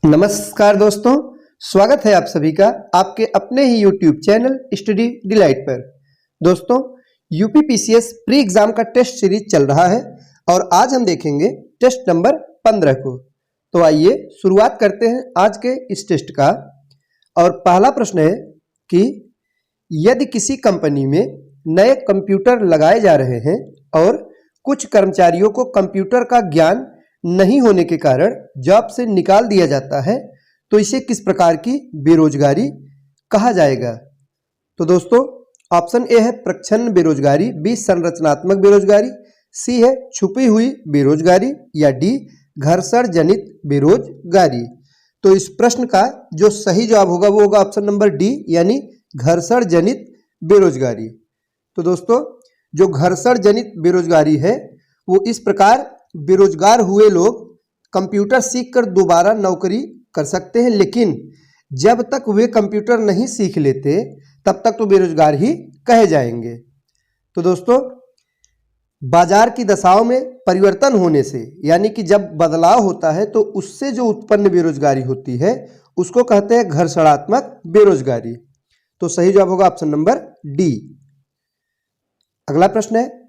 नमस्कार दोस्तों, स्वागत है आप सभी का आपके अपने ही YouTube चैनल स्टडी डिलाइट पर। दोस्तों, यूपीपीसीएस प्री एग्जाम का टेस्ट सीरीज चल रहा है और आज हम देखेंगे टेस्ट नंबर 15 को। तो आइए शुरुआत करते हैं आज के इस टेस्ट का। और पहला प्रश्न है कि यदि किसी कंपनी में नए कंप्यूटर लगाए जा रहे हैं और कुछ कर्मचारियों को कंप्यूटर का ज्ञान नहीं होने के कारण जॉब से निकाल दिया जाता है तो इसे किस प्रकार की बेरोजगारी कहा जाएगा। तो दोस्तों, ऑप्शन ए है प्रच्छन्न बेरोजगारी, बी संरचनात्मक बेरोजगारी, सी है छुपी हुई बेरोजगारी या डी घर्षण जनित बेरोजगारी। तो इस प्रश्न का जो सही जवाब होगा वो होगा ऑप्शन नंबर डी यानी घर्षण जनित बेरोजगारी। तो दोस्तों, जो घर्षण जनित बेरोजगारी है वो इस प्रकार बेरोजगार हुए लोग कंप्यूटर सीखकर दोबारा नौकरी कर सकते हैं, लेकिन जब तक वे कंप्यूटर नहीं सीख लेते तब तक तो बेरोजगार ही कहे जाएंगे। तो दोस्तों, बाजार की दशाओं में परिवर्तन होने से यानी कि जब बदलाव होता है तो उससे जो उत्पन्न बेरोजगारी होती है उसको कहते हैं घर्षणात्मक बेरोजगारी। तो सही जवाब होगा ऑप्शन नंबर डी। अगला प्रश्न है,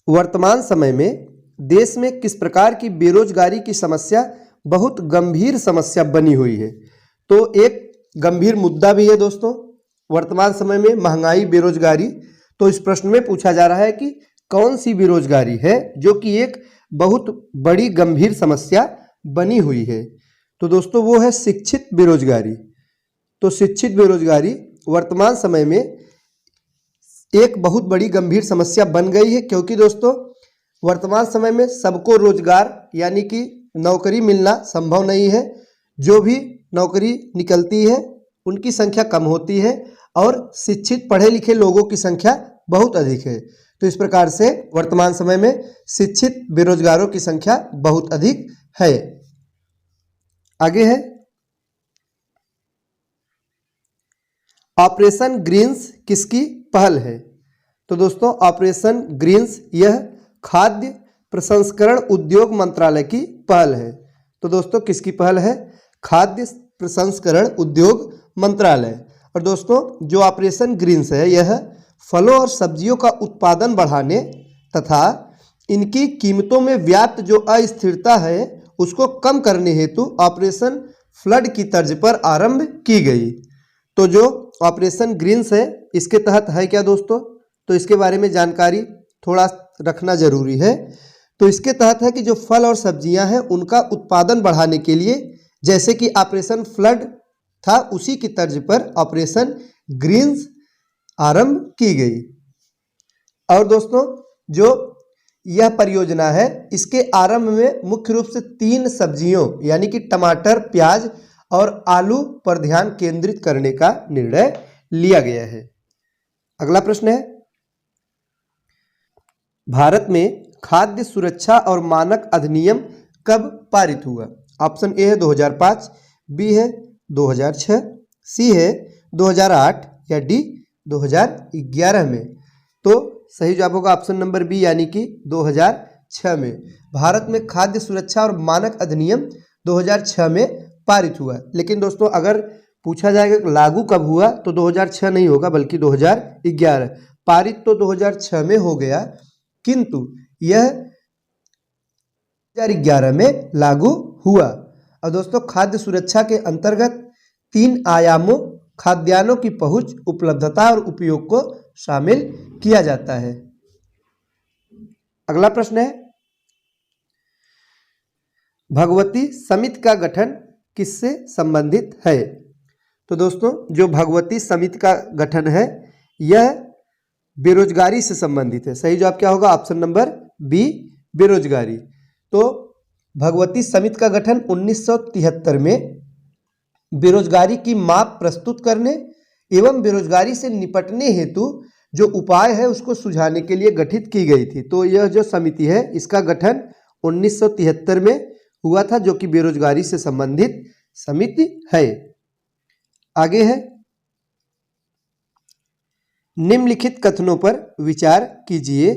वर्तमान समय में देश में किस प्रकार की बेरोजगारी की समस्या बहुत गंभीर समस्या बनी हुई है। तो एक गंभीर मुद्दा भी है दोस्तों वर्तमान समय में महंगाई, बेरोजगारी। तो इस प्रश्न में पूछा जा रहा है कि कौन सी बेरोजगारी है जो कि एक बहुत बड़ी गंभीर समस्या बनी हुई है। तो दोस्तों वो है शिक्षित बेरोजगारी। तो शिक्षित बेरोजगारी वर्तमान समय में एक बहुत बड़ी गंभीर समस्या बन गई है, क्योंकि दोस्तों वर्तमान समय में सबको रोजगार यानी कि नौकरी मिलना संभव नहीं है। जो भी नौकरी निकलती है उनकी संख्या कम होती है और शिक्षित पढ़े लिखे लोगों की संख्या बहुत अधिक है। तो इस प्रकार से वर्तमान समय में शिक्षित बेरोजगारों की संख्या बहुत अधिक है। आगे है, ऑपरेशन ग्रीन्स किसकी पहल है। तो दोस्तों, ऑपरेशन ग्रीन्स यह खाद्य प्रसंस्करण उद्योग मंत्रालय की पहल है। तो दोस्तों किसकी पहल है? खाद्य प्रसंस्करण उद्योग मंत्रालय। और दोस्तों जो ऑपरेशन ग्रीन्स है यह फलों और सब्जियों का उत्पादन बढ़ाने तथा इनकी कीमतों में व्याप्त जो अस्थिरता है उसको कम करने हेतु ऑपरेशन फ्लड की तर्ज पर आरंभ की गई। तो जो ऑपरेशन ग्रीन्स है इसके तहत है क्या दोस्तों? तो इसके बारे में जानकारी थोड़ा रखना जरूरी है। तो इसके तहत है कि जो फल और सब्जियां हैं उनका उत्पादन बढ़ाने के लिए जैसे कि ऑपरेशन फ्लड था उसी की तर्ज पर ऑपरेशन ग्रीन्स आरंभ की गई। और दोस्तों जो यह परियोजना है इसके आरंभ में मुख्य रूप से 3 सब्जियों यानी कि टमाटर, प्याज और आलू पर ध्यान केंद्रित करने का निर्णय लिया गया है। अगला प्रश्न है, भारत में खाद्य सुरक्षा और मानक अधिनियम कब पारित हुआ। ऑप्शन ए है 2005, बी है 2006, सी है 2008 या डी 2011 में। तो सही जवाब होगा ऑप्शन नंबर बी यानी कि 2006 में। भारत में खाद्य सुरक्षा और मानक अधिनियम 2006 में पारित हुआ। लेकिन दोस्तों अगर पूछा जाएगा लागू कब हुआ तो 2006 नहीं होगा बल्कि 2011। पारित तो 2006 में हो गया किंतु यह 2011 में लागू हुआ। और दोस्तों खाद्य सुरक्षा के अंतर्गत 3 आयामों खाद्यान्नों की पहुंच, उपलब्धता और उपयोग को शामिल किया जाता है। अगला प्रश्न है, भगवती समिति का गठन किससे संबंधित है। तो दोस्तों जो भगवती समिति का गठन है यह बेरोजगारी से संबंधित है। सही जवाब क्या होगा? ऑप्शन नंबर बी बेरोजगारी। तो भगवती समिति का गठन 1973 में बेरोजगारी की माप प्रस्तुत करने एवं बेरोजगारी से निपटने हेतु जो उपाय है उसको सुझाने के लिए गठित की गई थी। तो यह जो समिति है इसका गठन 1973 में हुआ था जो कि बेरोजगारी से संबंधित समिति है। आगे है, निम्नलिखित कथनों पर विचार कीजिए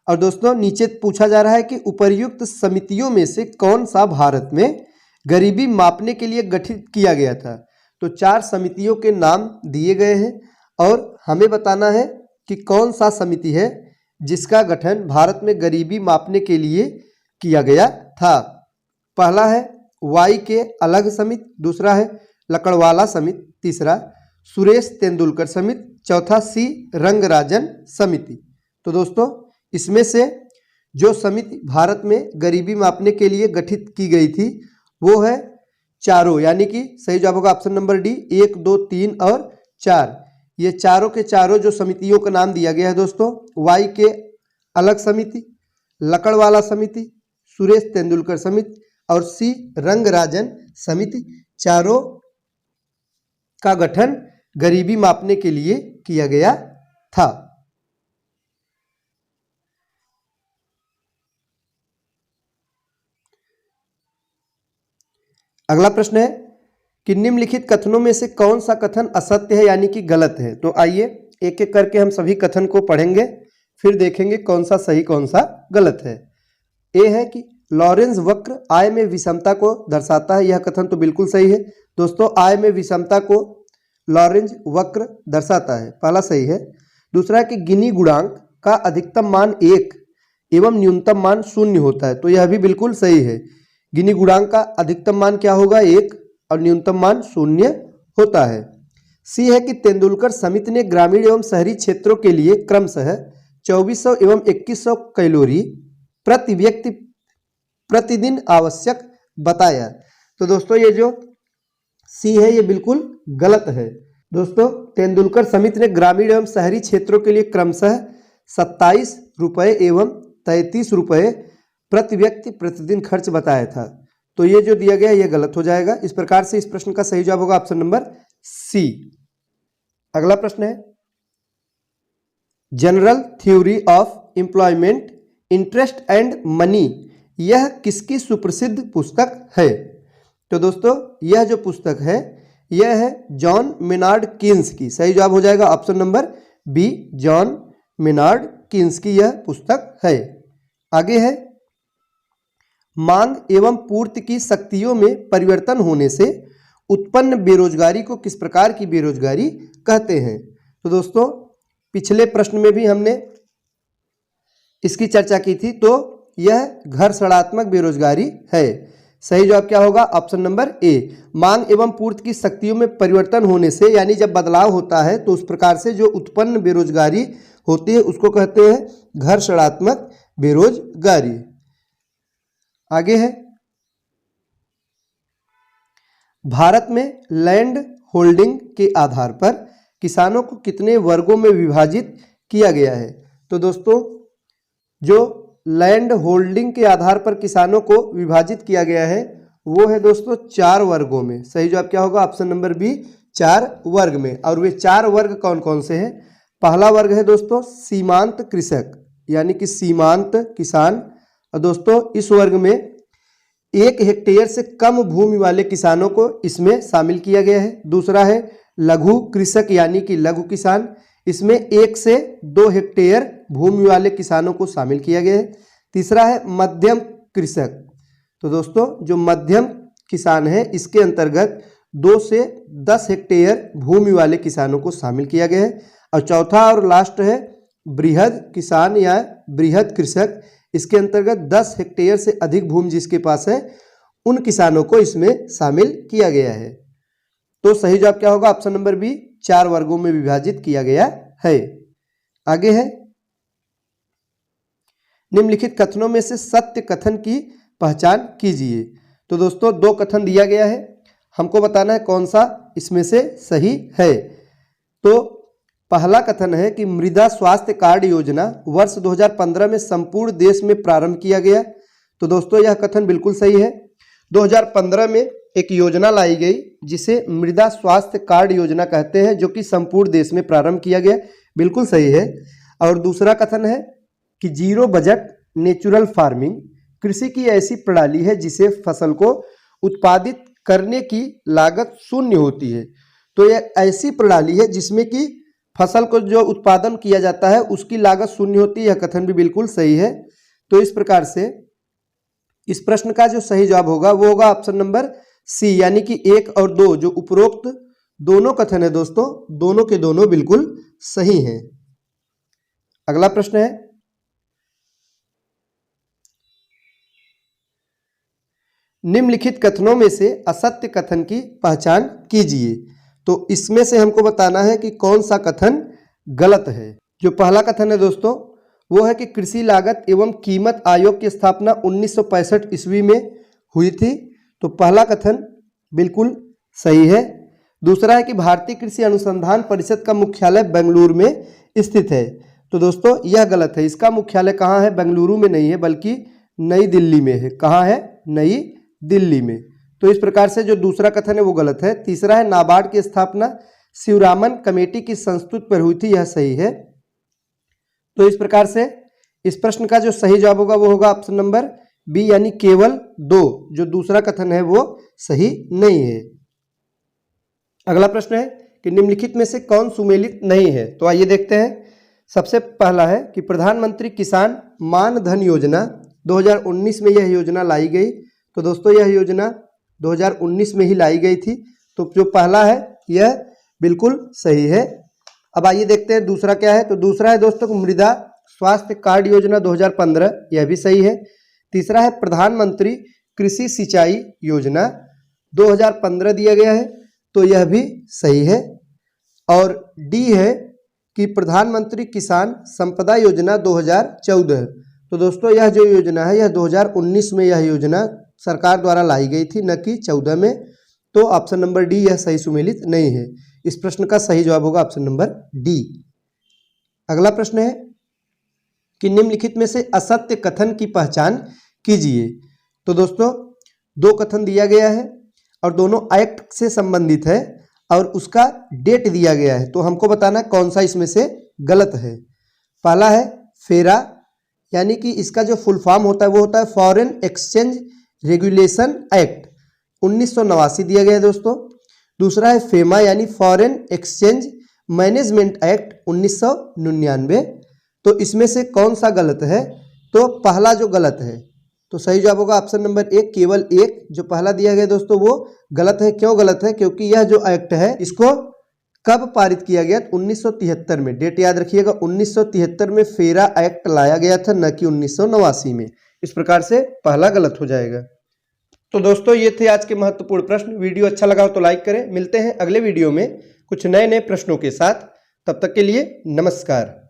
और दोस्तों नीचे पूछा जा रहा है कि उपर्युक्त समितियों में से कौन सा भारत में गरीबी मापने के लिए गठित किया गया था। तो 4 समितियों के नाम दिए गए हैं और हमें बताना है कि कौन सा समिति है जिसका गठन भारत में गरीबी मापने के लिए किया गया था। पहला है वाई के अलग समिति, दूसरा है लकड़वाला समिति, तीसरा सुरेश तेंदुलकर समिति, चौथा सी रंगराजन समिति। तो दोस्तों इसमें से जो समिति भारत में गरीबी मापने के लिए गठित की गई थी वो है चारों, यानी कि सही जवाब होगा ऑप्शन नंबर डी, 1, 2, 3 और 4। ये चारों के चारों जो समितियों का नाम दिया गया है दोस्तों, वाई के अलग समिति, लकड़वाला समिति, सुरेश तेंदुलकर समिति और सी रंगराजन समिति, चारों का गठन गरीबी मापने के लिए किया गया था। अगला प्रश्न है कि निम्नलिखित कथनों में से कौन सा कथन असत्य है यानी कि गलत है। तो आइए एक एक करके हम सभी कथन को पढ़ेंगे, फिर देखेंगे कौन सा सही कौन सा गलत है। ए है कि लॉरेंस वक्र आय में विषमता को दर्शाता है, यह कथन तो बिल्कुल सही है दोस्तों। आय में विषमता को लॉरेंस वक्र दर्शाता है, पहला सही है। दूसरा है कि गिनी गुणांक का अधिकतम मान 1 एवं न्यूनतम मान 0 होता है, तो यह भी बिल्कुल सही है। गिनी गुणांक का अधिकतम मान क्या होगा 1 और न्यूनतम मान 0 होता है। सी है कि तेंदुलकर समिति ने ग्रामीण एवं शहरी क्षेत्रों के लिए क्रमशः 2400 एवं 2100 कैलोरी प्रति व्यक्ति प्रतिदिन आवश्यक बताया। तो दोस्तों ये जो सी है ये बिल्कुल गलत है दोस्तों। तेंदुलकर समिति ने ग्रामीण एवं शहरी क्षेत्रों के लिए क्रमशः 27 रुपये एवं 33 रुपये प्रति व्यक्ति प्रतिदिन खर्च बताया था, तो ये जो दिया गया ये गलत हो जाएगा। इस प्रकार से इस प्रश्न का सही जवाब होगा ऑप्शन नंबर सी। अगला प्रश्न है general theory of employment interest and money, यह किसकी सुप्रसिद्ध पुस्तक है। तो दोस्तों यह जो पुस्तक है यह है जॉन मेनार्ड कीन्स की, सही जवाब हो जाएगा option number B, John Maynard Keynes की यह पुस्तक है। आगे है मांग एवं पूर्ति की शक्तियों में परिवर्तन होने से उत्पन्न बेरोजगारी को किस प्रकार की बेरोजगारी कहते हैं। तो दोस्तों पिछले प्रश्न में भी हमने इसकी चर्चा की थी, तो यह घर्षणात्मक बेरोजगारी है। सही जवाब क्या होगा ऑप्शन नंबर ए। मांग एवं पूर्ति की शक्तियों में परिवर्तन होने से यानी जब बदलाव होता है तो उस प्रकार से जो उत्पन्न बेरोजगारी होती है उसको कहते हैं घर्षणात्मक बेरोजगारी। आगे है भारत में लैंड होल्डिंग के आधार पर किसानों को कितने वर्गों में विभाजित किया गया है। तो दोस्तों जो लैंड होल्डिंग के आधार पर किसानों को विभाजित किया गया है वो है दोस्तों 4 वर्गों में। सही जवाब क्या होगा ऑप्शन नंबर बी, 4 वर्ग में। और वे 4 वर्ग कौन कौन से हैं। पहला वर्ग है दोस्तों सीमांत कृषक यानी कि सीमांत किसान, और दोस्तों इस वर्ग में 1 हेक्टेयर से कम भूमि वाले किसानों को इसमें शामिल किया गया है। दूसरा है लघु कृषक यानी कि लघु किसान, इसमें 1 से 2 हेक्टेयर भूमि वाले किसानों को शामिल किया गया है। तीसरा है मध्यम कृषक, तो दोस्तों जो मध्यम किसान है इसके अंतर्गत 2 से 10 हेक्टेयर भूमि वाले किसानों को शामिल किया गया है। और चौथा और लास्ट है बृहद किसान या बृहद कृषक, इसके अंतर्गत 10 हेक्टेयर से अधिक भूमि जिसके पास है उन किसानों को इसमें शामिल किया गया है। तो सही जवाब क्या होगा ऑप्शन नंबर बी, 4 वर्गों में विभाजित किया गया है। आगे है निम्नलिखित कथनों में से सत्य कथन की पहचान कीजिए। तो दोस्तों 2 कथन दिया गया है, हमको बताना है कौन सा इसमें से सही है। तो पहला कथन है कि मृदा स्वास्थ्य कार्ड योजना वर्ष 2015 में संपूर्ण देश में प्रारंभ किया गया। तो दोस्तों यह कथन बिल्कुल सही है। 2015 में एक योजना लाई गई जिसे मृदा स्वास्थ्य कार्ड योजना कहते हैं, जो कि संपूर्ण देश में प्रारंभ किया गया, बिल्कुल सही है। और दूसरा कथन है कि जीरो बजट नेचुरल फार्मिंग कृषि की ऐसी प्रणाली है जिसे फसल को उत्पादित करने की लागत 0 होती है। तो यह ऐसी प्रणाली है जिसमें कि फसल को जो उत्पादन किया जाता है उसकी लागत शून्य होती है, यह कथन भी बिल्कुल सही है। तो इस प्रकार से इस प्रश्न का जो सही जवाब होगा वो होगा ऑप्शन नंबर सी, यानी कि 1 और 2 जो उपरोक्त दोनों कथन है दोस्तों, दोनों के दोनों बिल्कुल सही हैं। अगला प्रश्न है, निम्नलिखित कथनों में से असत्य कथन की पहचान कीजिए। तो इसमें से हमको बताना है कि कौन सा कथन गलत है। जो पहला कथन है दोस्तों वो है कि कृषि लागत एवं कीमत आयोग की स्थापना 1965 ईस्वी में हुई थी। तो पहला कथन बिल्कुल सही है। दूसरा है कि भारतीय कृषि अनुसंधान परिषद का मुख्यालय बेंगलुरु में स्थित है। तो दोस्तों यह गलत है, इसका मुख्यालय कहाँ है? बेंगलुरु में नहीं है बल्कि नई दिल्ली में है। कहाँ है? नई दिल्ली में। तो इस प्रकार से जो दूसरा कथन है वो गलत है। तीसरा है नाबार्ड की स्थापना शिवरामन कमेटी की संस्तुति पर हुई थी, यह सही है। तो इस प्रकार से इस प्रश्न का जो सही जवाब होगा वो होगा ऑप्शन नंबर बी, यानी केवल 2। जो दूसरा कथन है वो सही नहीं है। अगला प्रश्न है कि निम्नलिखित में से कौन सुमेलित नहीं है। तो आइए देखते हैं। सबसे पहला है कि प्रधानमंत्री किसान मान धन योजना 2019 में यह योजना लाई गई। तो दोस्तों यह योजना 2019 में ही लाई गई थी। तो जो पहला है यह बिल्कुल सही है। अब आइए देखते हैं दूसरा क्या है। तो दूसरा है दोस्तों मृदा स्वास्थ्य कार्ड योजना 2015, यह भी सही है। तीसरा है प्रधानमंत्री कृषि सिंचाई योजना 2015 दिया गया है, तो यह भी सही है। और डी है कि प्रधानमंत्री किसान संपदा योजना 2014। तो दोस्तों यह जो योजना है यह 2019 में यह योजना सरकार द्वारा लाई गई थी, न कि 14 में। तो ऑप्शन नंबर डी यह सही सुमेलित नहीं है। इस प्रश्न का सही जवाब होगा ऑप्शन नंबर डी। अगला प्रश्न है कि निम्नलिखित में से असत्य कथन की पहचान कीजिए। तो दोस्तों 2 कथन दिया गया है और दोनों एक्ट से संबंधित है और उसका डेट दिया गया है। तो हमको बताना कौन सा इसमें से गलत है। पहला है फेरा, यानी कि इसका जो फुल फॉर्म होता है वो होता है फॉरेन एक्सचेंज रेगुलेशन एक्ट 1989 दिया गया है दोस्तों। दूसरा है फेमा, यानी फॉरेन एक्सचेंज मैनेजमेंट एक्ट 1999। तो इसमें से कौन सा गलत है? तो पहला जो गलत है। तो सही जवाब होगा ऑप्शन नंबर 1, केवल 1। जो पहला दिया गया दोस्तों वो गलत है। क्यों गलत है? क्योंकि यह जो एक्ट है इसको कब पारित किया गया? 1973 में। डेट याद रखिएगा, 1973 में फेरा एक्ट लाया गया था, न कि 1989 में। इस प्रकार से पहला गलत हो जाएगा। तो दोस्तों ये थे आज के महत्वपूर्ण प्रश्न। वीडियो अच्छा लगा हो तो लाइक करें। मिलते हैं अगले वीडियो में कुछ नए नए प्रश्नों के साथ। तब तक के लिए नमस्कार।